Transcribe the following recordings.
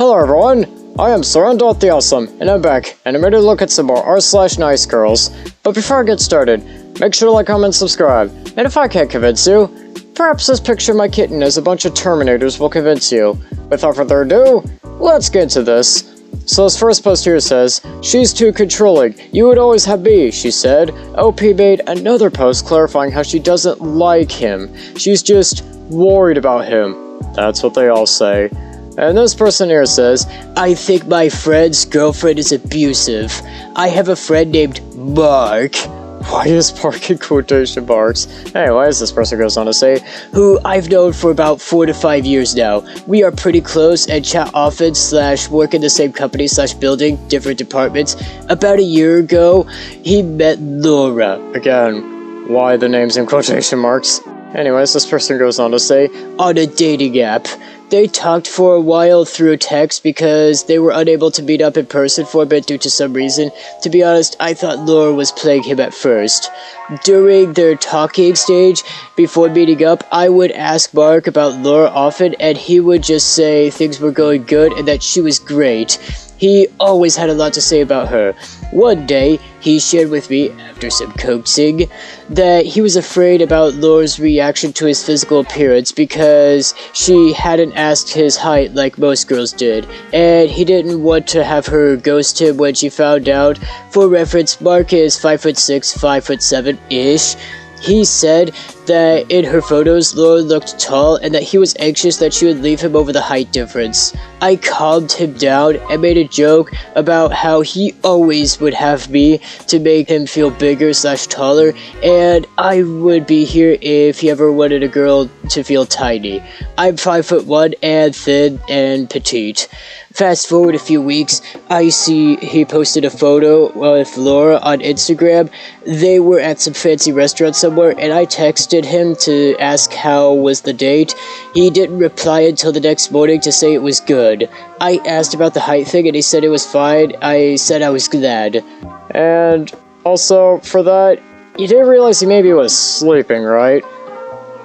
Hello everyone, I am the Awesome, and I'm back, and I'm ready to look at some more r/NiceGirls. But before I get started, make sure to like, comment, subscribe, and if I can't convince you, perhaps this picture of my kitten as a bunch of Terminators will convince you. Without further ado, let's get into this. So this first post here says, "She's too controlling, you would always have me," she said. OP made another post clarifying how she doesn't like him. She's just worried about him. That's what they all say. And this person here says, "I think my friend's girlfriend is abusive. I have a friend named Mark." Why is Mark in quotation marks? Anyways, this person goes on to say, "Who I've known for about 4 to 5 years now. We are pretty close and chat often / work in the same company / building, different departments. About a year ago, he met Laura." Again, why the names in quotation marks? Anyways, this person goes on to say, "On a dating app. They talked for a while through text because they were unable to meet up in person for a bit due to some reason. To be honest, I thought Laura was playing him at first. During their talking stage, before meeting up, I would ask Mark about Laura often, and he would just say things were going good and that she was great. He always had a lot to say about her. One day, he shared with me, after some coaxing, that he was afraid about Laura's reaction to his physical appearance because she hadn't asked his height like most girls did, and he didn't want to have her ghost him when she found out. For reference, Mark is 5'6", 5'7"-ish. He said that in her photos, Laura looked tall and that he was anxious that she would leave him over the height difference. I calmed him down and made a joke about how he always would have me to make him feel bigger / taller, and I would be here if he ever wanted a girl to feel tiny. I'm 5'1" and thin and petite." Fast forward a few weeks, I see he posted a photo with Laura on Instagram. They were at some fancy restaurant somewhere, and I texted him to ask how was the date. He didn't reply until the next morning to say it was good. I asked about the height thing, and he said it was fine. I said I was glad. And also, for that, you didn't realize he maybe was sleeping, right?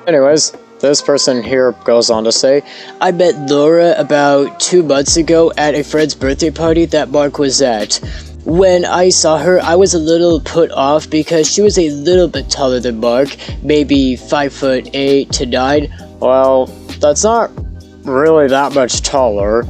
Anyways, this person here goes on to say, "I met Laura about 2 months ago at a friend's birthday party that Mark was at. When I saw her, I was a little put off because she was a little bit taller than Mark, maybe 5'8" to 9. Well, that's not really that much taller."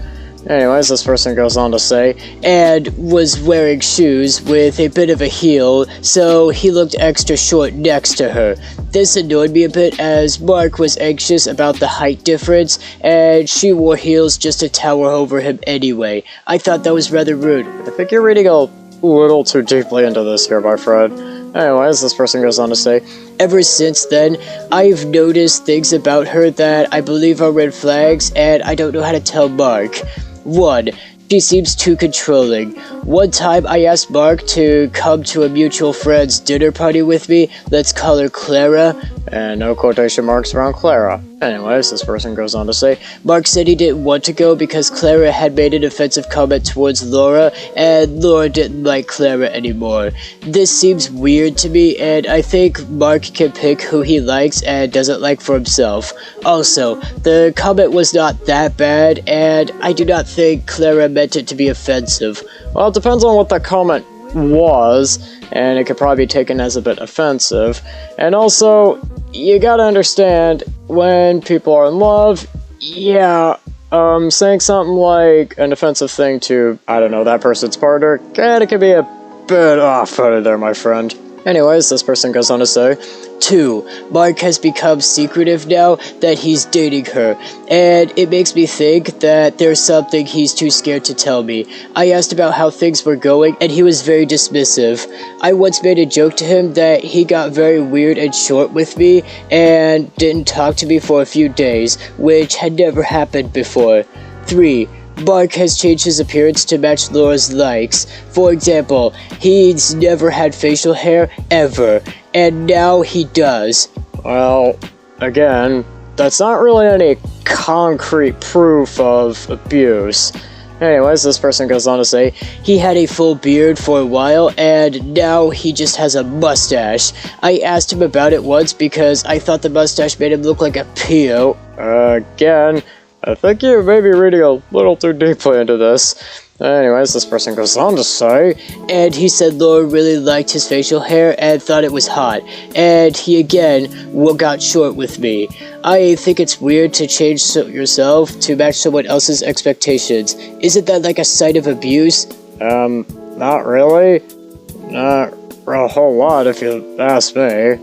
Anyways, this person goes on to say, "and was wearing shoes with a bit of a heel, so he looked extra short next to her. This annoyed me a bit as Mark was anxious about the height difference, and she wore heels just to tower over him anyway. I thought that was rather rude." I think you're reading a little too deeply into this here, my friend. Anyways, this person goes on to say, "Ever since then, I've noticed things about her that I believe are red flags, and I don't know how to tell Mark. 1. She seems too controlling. One time I asked Mark to come to a mutual friend's dinner party with me. Let's call her Clara." And no quotation marks around Clara. Anyways, this person goes on to say, "Mark said he didn't want to go because Clara had made an offensive comment towards Laura, and Laura didn't like Clara anymore. This seems weird to me, and I think Mark can pick who he likes and doesn't like for himself. Also, the comment was not that bad, and I do not think Clara meant it to be offensive." Well, it depends on what the comment was, and it could probably be taken as a bit offensive. And also, you gotta understand, when people are in love, saying something like an offensive thing to, I don't know, that person's partner, it can be a bit off-putting there, my friend. Anyways, this person goes on to say, 2. Mark has become secretive now that he's dating her, and it makes me think that there's something he's too scared to tell me. I asked about how things were going, and he was very dismissive. I once made a joke to him that he got very weird and short with me, and didn't talk to me for a few days, which had never happened before. 3. Mark has changed his appearance to match Laura's likes. For example, he's never had facial hair, ever, and now he does." Well, again, that's not really any concrete proof of abuse. Anyways, this person goes on to say, "He had a full beard for a while, and now he just has a mustache. I asked him about it once because I thought the mustache made him look like a Pio." Again, I think you may be reading a little too deeply into this. Anyways, this person goes on to say, and he said Laura really liked his facial hair and thought it was hot, and he again got short with me. I think it's weird to change yourself to match someone else's expectations. Isn't that like a sign of abuse? Not really. Not a whole lot if you ask me.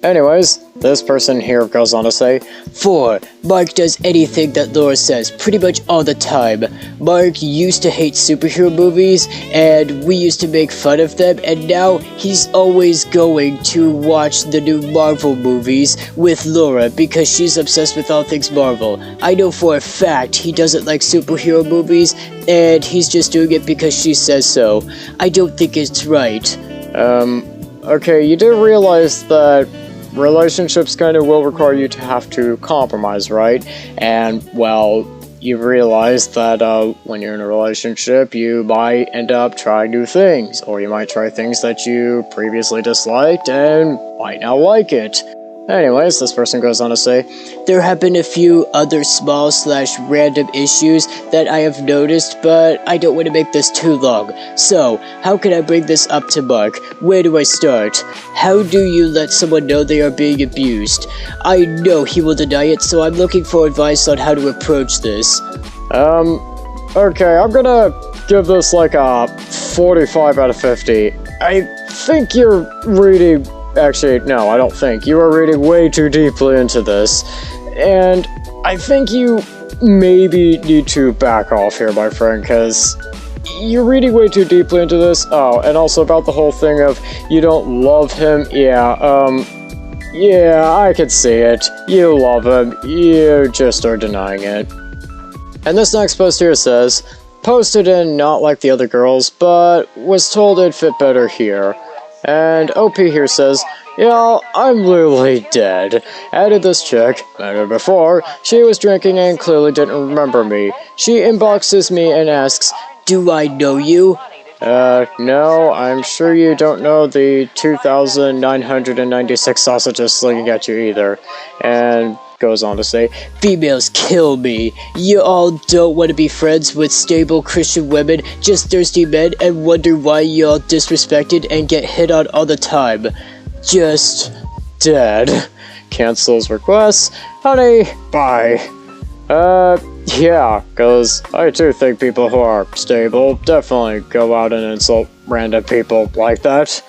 Anyways, this person here goes on to say, 4. Mark does anything that Laura says, pretty much all the time. Mark used to hate superhero movies, and we used to make fun of them, and now he's always going to watch the new Marvel movies with Laura because she's obsessed with all things Marvel. I know for a fact he doesn't like superhero movies, and he's just doing it because she says so. I don't think it's right. Okay, you do realize that relationships kind of will require you to have to compromise, right? And, well, you realize that when you're in a relationship, you might end up trying new things, or you might try things that you previously disliked and might now like it. Anyways, this person goes on to say, there have been a few other small/random issues that I have noticed, but I don't want to make this too long. So, how can I bring this up to Mark? Where do I start? How do you let someone know they are being abused? I know he will deny it, so I'm looking for advice on how to approach this. Okay, I'm gonna give this like a 45 out of 50. I think you're reading... Actually, no, I don't think. You are reading way too deeply into this. And I think you maybe need to back off here, my friend, because you're reading way too deeply into this. Oh, and also about the whole thing of you don't love him. Yeah, I can see it. You love him. You just are denying it. And this next post here says, posted in not like the other girls, but was told it'd fit better here. And OP here says, yeah, I'm literally dead. Added this chick, met her before, she was drinking and clearly didn't remember me. She inboxes me and asks, do I know you? No, I'm sure you don't know the 2,996 sausages slinging at you either. And goes on to say, females kill me. You all don't want to be friends with stable Christian women, just thirsty men, and wonder why you all disrespected and get hit on all the time. Just dead. Cancels requests. Honey, bye. Yeah, cause I too think people who are stable definitely go out and insult random people like that.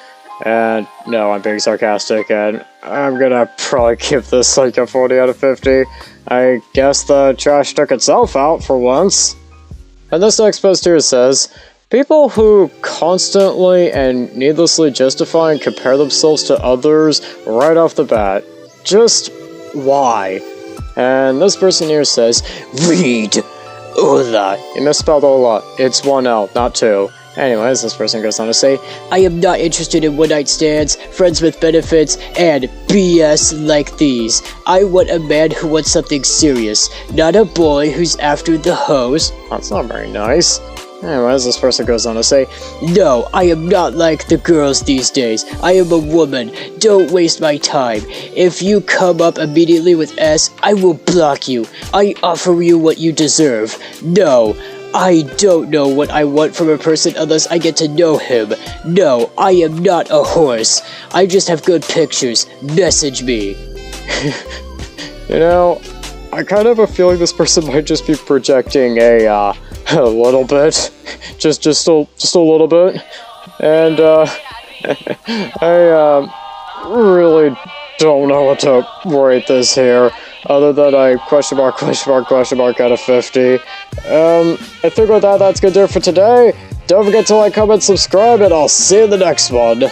And no, I'm being sarcastic, and I'm gonna probably give this like a 40 out of 50. I guess the trash took itself out for once. And this next post here says, people who constantly and needlessly justify and compare themselves to others right off the bat. Just why? And this person here says, read Ola. You misspelled Ola. It's 1 L, not 2. Anyways, this person goes on to say, I am not interested in one-night stands, friends with benefits, and BS like these. I want a man who wants something serious, not a boy who's after the hose. That's not very nice. Anyways, this person goes on to say, no, I am not like the girls these days. I am a woman. Don't waste my time. If you come up immediately with S, I will block you. I offer you what you deserve. No. I don't know what I want from a person unless I get to know him. No, I am not a horse. I just have good pictures. Message me. You know, I kind of have a feeling this person might just be projecting a little bit. just a little bit. And, I, really don't know what to rate this here. Other than a question mark out of 50. I think with that, that's gonna do it for today. Don't forget to like, comment, subscribe, and I'll see you in the next one.